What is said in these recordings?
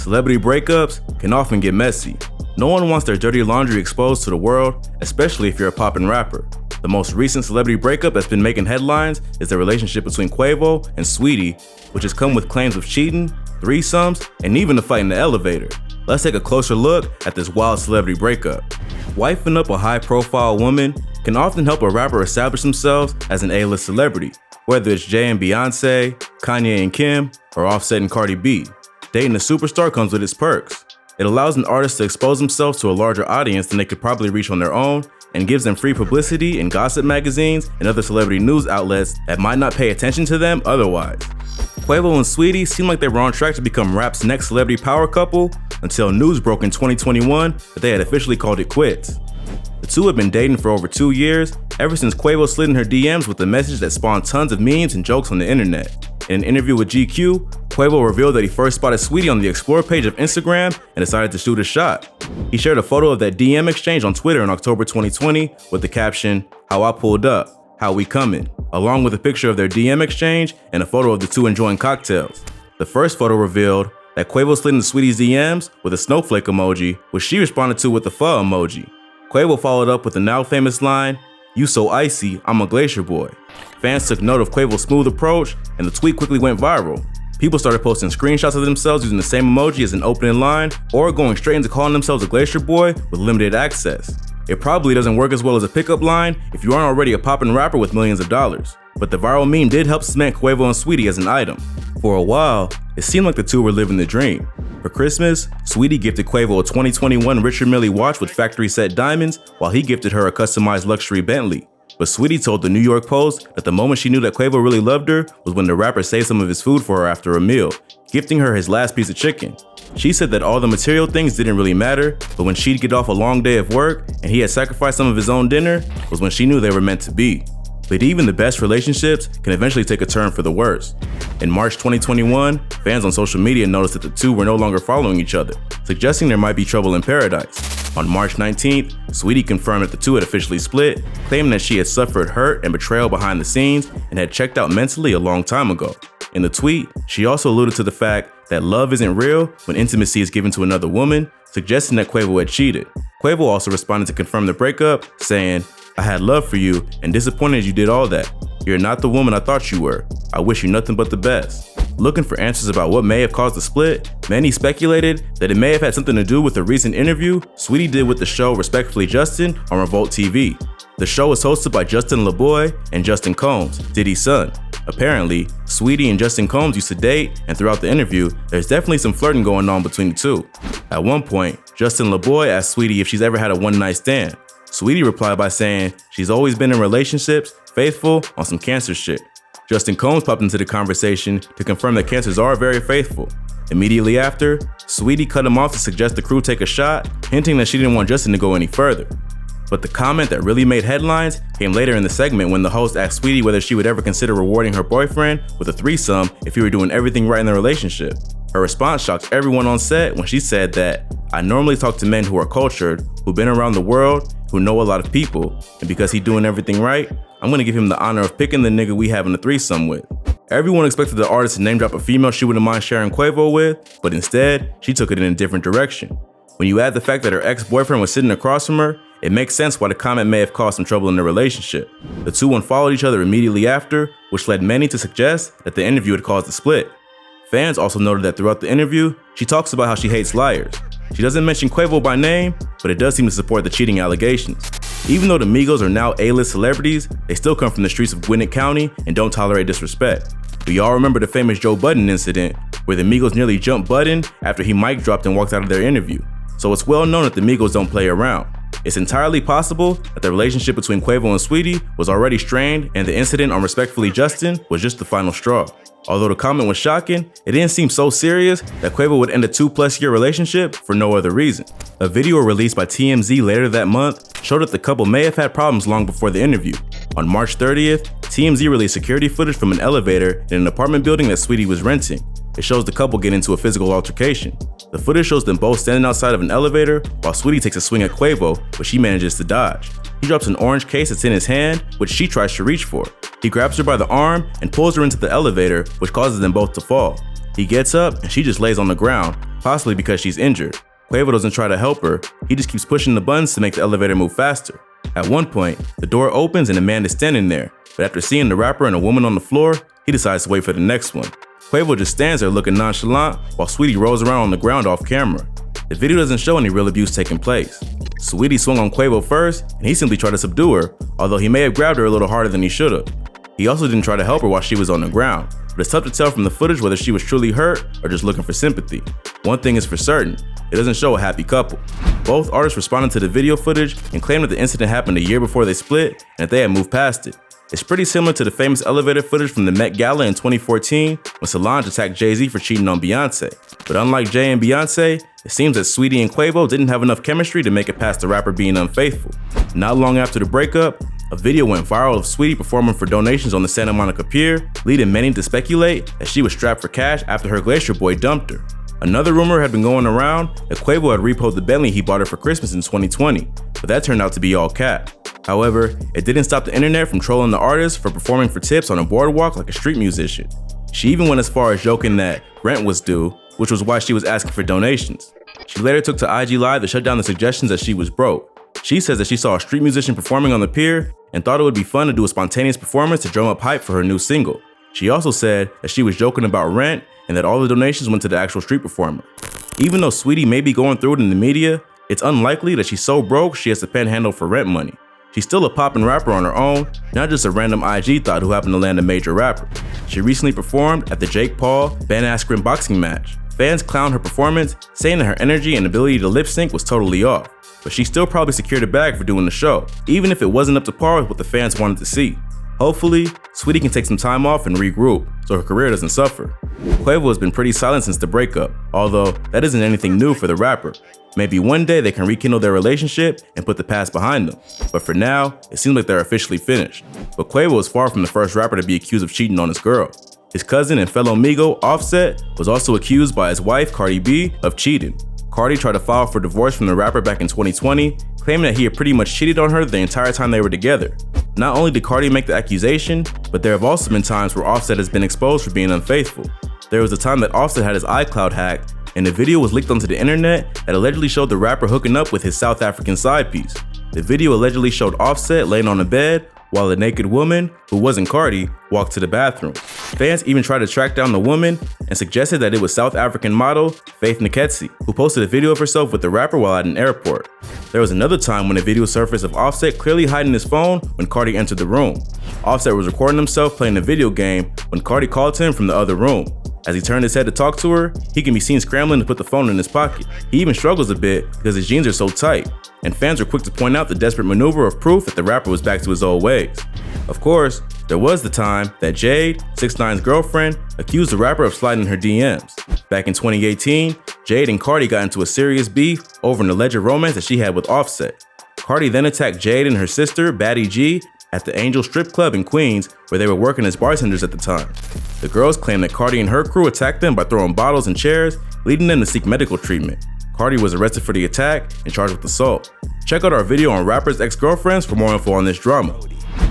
celebrity breakups can often get messy. No one wants their dirty laundry exposed to the world, especially if you're a poppin' rapper. The most recent celebrity breakup that's been making headlines is the relationship between Quavo and Saweetie, which has come with claims of cheating, threesomes, and even a fight in the elevator. Let's take a closer look at this wild celebrity breakup. Wifing up a high-profile woman can often help a rapper establish themselves as an A-list celebrity, whether it's Jay and Beyonce, Kanye and Kim, or Offset and Cardi B. Dating a superstar comes with its perks. It allows an artist to expose themselves to a larger audience than they could probably reach on their own, and gives them free publicity in gossip magazines and other celebrity news outlets that might not pay attention to them otherwise. Quavo and Saweetie seemed like they were on track to become rap's next celebrity power couple until news broke in 2021 that they had officially called it quits. The two have been dating for over 2 years, ever since Quavo slid in her DMs with a message that spawned tons of memes and jokes on the internet. In an interview with GQ, Quavo revealed that he first spotted Saweetie on the Explore page of Instagram and decided to shoot a shot. He shared a photo of that DM exchange on Twitter in October 2020 with the caption, "How I pulled up, how we comin'," along with a picture of their DM exchange and a photo of the two enjoying cocktails. The first photo revealed that Quavo slid into Saweetie's DMs with a snowflake emoji, which she responded to with the pho emoji. Quavo followed up with the now famous line, "You so icy, I'm a glacier boy." Fans took note of Quavo's smooth approach, and the tweet quickly went viral. People started posting screenshots of themselves using the same emoji as an opening line, or going straight into calling themselves a glacier boy with limited access. It probably doesn't work as well as a pickup line if you aren't already a poppin' rapper with millions of dollars. But the viral meme did help cement Quavo and Saweetie as an item. For a while, it seemed like the two were living the dream. For Christmas, Saweetie gifted Quavo a 2021 Richard Mille watch with factory set diamonds, while he gifted her a customized luxury Bentley. But Saweetie told the New York Post that the moment she knew that Quavo really loved her was when the rapper saved some of his food for her after a meal, gifting her his last piece of chicken. She said that all the material things didn't really matter, but when she'd get off a long day of work and he had sacrificed some of his own dinner was when she knew they were meant to be. But even the best relationships can eventually take a turn for the worse. In March 2021, fans on social media noticed that the two were no longer following each other, suggesting there might be trouble in paradise. On March 19th, Saweetie confirmed that the two had officially split, claiming that she had suffered hurt and betrayal behind the scenes and had checked out mentally a long time ago. In the tweet, she also alluded to the fact that love isn't real when intimacy is given to another woman, suggesting that Quavo had cheated. Quavo also responded to confirm the breakup, saying, "I had love for you and disappointed you did all that. You're not the woman I thought you were. I wish you nothing but the best." Looking for answers about what may have caused the split, many speculated that it may have had something to do with a recent interview Saweetie did with the show Respectfully Justin on Revolt TV. The show was hosted by Justin LaBoy and Justin Combs, Diddy's son. Apparently, Saweetie and Justin Combs used to date, and throughout the interview, there's definitely some flirting going on between the two. At one point, Justin LaBoy asked Saweetie if she's ever had a one-night stand. Saweetie replied by saying she's always been in relationships, faithful, on some cancer shit. Justin Combs popped into the conversation to confirm that cancers are very faithful. Immediately after, Saweetie cut him off to suggest the crew take a shot, hinting that she didn't want Justin to go any further. But the comment that really made headlines came later in the segment when the host asked Saweetie whether she would ever consider rewarding her boyfriend with a threesome if he were doing everything right in the relationship. Her response shocked everyone on set when she said that, "I normally talk to men who are cultured, who've been around the world, who know a lot of people, and because he's doing everything right, I'm gonna give him the honor of picking the nigga we having a threesome with." Everyone expected the artist to name drop a female she wouldn't mind sharing Quavo with, but instead, she took it in a different direction. When you add the fact that her ex-boyfriend was sitting across from her, it makes sense why the comment may have caused some trouble in the relationship. The two unfollowed each other immediately after, which led many to suggest that the interview had caused the split. Fans also noted that throughout the interview, she talks about how she hates liars. She doesn't mention Quavo by name, but it does seem to support the cheating allegations. Even though the Migos are now A-list celebrities, they still come from the streets of Gwinnett County and don't tolerate disrespect. We all remember the famous Joe Budden incident, where the Migos nearly jumped Budden after he mic dropped and walked out of their interview. So it's well known that the Migos don't play around. It's entirely possible that the relationship between Quavo and Saweetie was already strained, and the incident on Respectfully Justin was just the final straw. Although the comment was shocking, it didn't seem so serious that Quavo would end a 2+ year relationship for no other reason. A video released by TMZ later that month showed that the couple may have had problems long before the interview. On March 30th, TMZ released security footage from an elevator in an apartment building that Saweetie was renting. It shows the couple get into a physical altercation. The footage shows them both standing outside of an elevator while Saweetie takes a swing at Quavo, but she manages to dodge. He drops an orange case that's in his hand, which she tries to reach for. He grabs her by the arm and pulls her into the elevator, which causes them both to fall. He gets up and she just lays on the ground, possibly because she's injured. Quavo doesn't try to help her, he just keeps pushing the buttons to make the elevator move faster. At one point, the door opens and a man is standing there, but after seeing the rapper and a woman on the floor, he decides to wait for the next one. Quavo just stands there looking nonchalant while Saweetie rolls around on the ground off camera. The video doesn't show any real abuse taking place. Saweetie swung on Quavo first, and he simply tried to subdue her, although he may have grabbed her a little harder than he should have. He also didn't try to help her while she was on the ground, but it's tough to tell from the footage whether she was truly hurt or just looking for sympathy. One thing is for certain, it doesn't show a happy couple. Both artists responded to the video footage and claimed that the incident happened a year before they split and that they had moved past it. It's pretty similar to the famous elevator footage from the Met Gala in 2014 when Solange attacked Jay-Z for cheating on Beyonce. But unlike Jay and Beyonce, it seems that Saweetie and Quavo didn't have enough chemistry to make it past the rapper being unfaithful. Not long after the breakup, a video went viral of Saweetie performing for donations on the Santa Monica Pier, leading many to speculate that she was strapped for cash after her Glacier boy dumped her. Another rumor had been going around that Quavo had repoed the Bentley he bought her for Christmas in 2020, but that turned out to be all cap. However, it didn't stop the internet from trolling the artist for performing for tips on a boardwalk like a street musician. She even went as far as joking that rent was due, which was why she was asking for donations. She later took to IG Live to shut down the suggestions that she was broke. She says that she saw a street musician performing on the pier and thought it would be fun to do a spontaneous performance to drum up hype for her new single. She also said that she was joking about rent and that all the donations went to the actual street performer. Even though Saweetie may be going through it in the media, it's unlikely that she's so broke she has to panhandle for rent money. She's still a poppin' rapper on her own, not just a random IG thought who happened to land a major rapper. She recently performed at the Jake Paul-Ben Askren boxing match. Fans clowned her performance, saying that her energy and ability to lip sync was totally off. But she still probably secured a bag for doing the show, even if it wasn't up to par with what the fans wanted to see. Hopefully, Saweetie can take some time off and regroup, so her career doesn't suffer. Quavo has been pretty silent since the breakup, although that isn't anything new for the rapper. Maybe one day they can rekindle their relationship and put the past behind them, but for now, it seems like they're officially finished. But Quavo is far from the first rapper to be accused of cheating on his girl. His cousin and fellow Migo, Offset, was also accused by his wife, Cardi B, of cheating. Cardi tried to file for divorce from the rapper back in 2020, claiming that he had pretty much cheated on her the entire time they were together. Not only did Cardi make the accusation, but there have also been times where Offset has been exposed for being unfaithful. There was a time that Offset had his iCloud hacked, and a video was leaked onto the internet that allegedly showed the rapper hooking up with his South African side piece. The video allegedly showed Offset laying on a bed while a naked woman, who wasn't Cardi, walked to the bathroom. Fans even tried to track down the woman and suggested that it was South African model Faith Nketsi, who posted a video of herself with the rapper while at an airport. There was another time when a video surfaced of Offset clearly hiding his phone when Cardi entered the room. Offset was recording himself playing a video game when Cardi called to him from the other room. As he turned his head to talk to her, he can be seen scrambling to put the phone in his pocket. He even struggles a bit because his jeans are so tight, and fans were quick to point out the desperate maneuver of proof that the rapper was back to his old ways. Of course, there was the time that Jade, 6ix9ine's girlfriend, accused the rapper of sliding in her DMs. Back in 2018, Jade and Cardi got into a serious beef over an alleged romance that she had with Offset. Cardi then attacked Jade and her sister, Baddie G, at the Angel Strip Club in Queens, where they were working as bartenders at the time. The girls claimed that Cardi and her crew attacked them by throwing bottles and chairs, leading them to seek medical treatment. Cardi was arrested for the attack and charged with assault. Check out our video on rappers' ex-girlfriends for more info on this drama.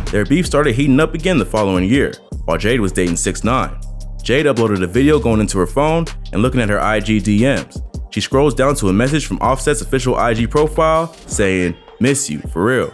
Their beef started heating up again the following year, while Jade was dating 6ix9ine. Jade uploaded a video going into her phone and looking at her IG DMs. She scrolls down to a message from Offset's official IG profile saying, "Miss you, for real."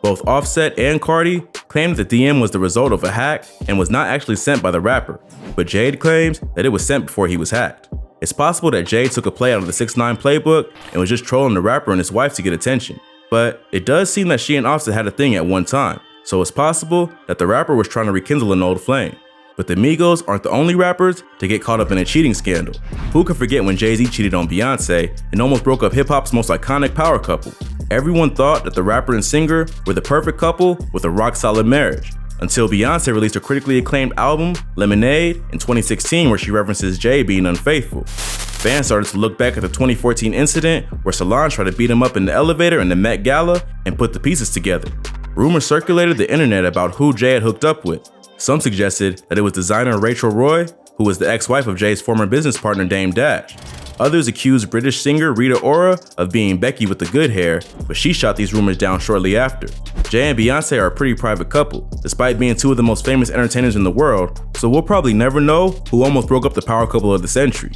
Both Offset and Cardi claimed that the DM was the result of a hack and was not actually sent by the rapper, but Jade claims that it was sent before he was hacked. It's possible that Jade took a play out of the 6ix9ine playbook and was just trolling the rapper and his wife to get attention. But it does seem that she and Offset had a thing at one time, so it's possible that the rapper was trying to rekindle an old flame. But the Migos aren't the only rappers to get caught up in a cheating scandal. Who could forget when Jay-Z cheated on Beyonce and almost broke up hip-hop's most iconic power couple? Everyone thought that the rapper and singer were the perfect couple with a rock-solid marriage, until Beyonce released her critically acclaimed album, Lemonade, in 2016, where she references Jay being unfaithful. Fans started to look back at the 2014 incident where Solange tried to beat him up in the elevator in the Met Gala and put the pieces together. Rumors circulated the internet about who Jay had hooked up with. Some suggested that it was designer Rachel Roy, who was the ex-wife of Jay's former business partner Dame Dash. Others accuse British singer Rita Ora of being Becky with the good hair, but she shot these rumors down shortly after. Jay and Beyonce are a pretty private couple, despite being two of the most famous entertainers in the world, so we'll probably never know who almost broke up the power couple of the century.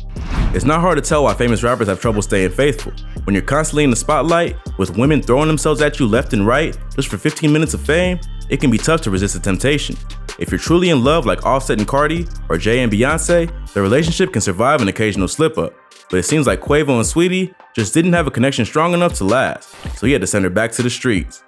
It's not hard to tell why famous rappers have trouble staying faithful. When you're constantly in the spotlight, with women throwing themselves at you left and right, just for 15 minutes of fame, it can be tough to resist the temptation. If you're truly in love like Offset and Cardi, or Jay and Beyonce, the relationship can survive an occasional slip-up. But it seems like Quavo and Saweetie just didn't have a connection strong enough to last, so he had to send her back to the streets.